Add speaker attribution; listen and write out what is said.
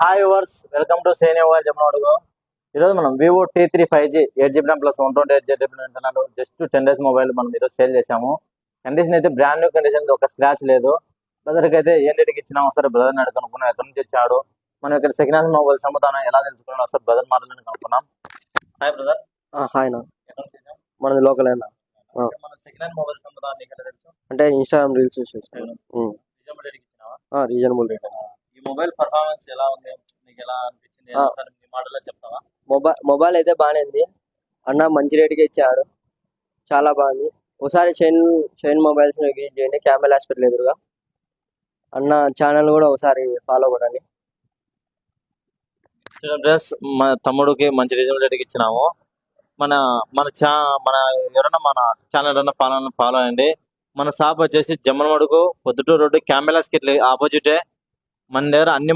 Speaker 1: Hi verse, welcome to సేనే mobile చెప్పినడుగు. ఈరోజు మనం Vivo T3 5G 8GB plus 128GB internal just 10 days mobile మనం ఈరోజు సేల్ చేసాము. కండిషన్ అయితే బ్రాండ్ న్యూ కండిషన్, ఒక స్క్రాచ్ లేదు. బ్రదర్కి అయితే ఏం రేటుకి ఇచ్చినా ఒకసారి బ్రదర్ని అడుగునుకున్నాం, ఎక్కడి నుంచి వచ్చాడు, మనం ఇక్కడ సెకండ్ హ్యాండ్ మొబైల్స్ అమ్ముతాను ఎలా తెలుసుకున్నాం ఒకసారి బ్రదర్ మాటలని కనుక్కున్నాం. Hi brother.
Speaker 2: హాయ్ నా
Speaker 1: ఎక్కడి నుంచి వచ్చాం?
Speaker 2: మనది లోకల్ అయినా
Speaker 1: మన సెకండ్ హ్యాండ్ మొబైల్స్ అమ్ముతాం, నీకు ఎలా తెలుసు?
Speaker 2: అంటే ఇన్స్టాగ్రామ్ రీల్స్ చూసేస్తాను.
Speaker 1: రీజనబుల్ రేటుకి ఇచ్చినావా?
Speaker 2: Reasonable rate.
Speaker 1: ఈ మొబైల్ పర్ఫార్మెన్స్ ఎలా ఉంది, నీకు ఎలా అనిపించింది, ఒకసారి నీ మాటల్లో చెప్తావా?
Speaker 2: మొబైల్ అయితే బాగానే ఉంది అన్న, మంచి రేటుకి ఇచ్చాడు, చాలా బాగుంది. ఒకసారి షైన్ మొబైల్స్ విజిట్ చేయండి, క్యామెల్ హాస్పిటల్ ఎదురుగా. అన్న ఛానల్ కూడా ఒకసారి ఫాలో కొట్టండి.
Speaker 1: ఫ్రెండ్స్, మన తమ్ముడికి మంచి రీజనబుల్ రేటుకి ఇచ్చినాము. మన ఎవరైనా మన ఛానల్ ఫాలో అయ్యండి. మన షాప్ వచ్చేసి జమ్మలమడుగు పొద్దుటూరు రోడ్డు క్యాంబెలాస్ కి ఆపోజిటే. మన దగ్గర అన్ని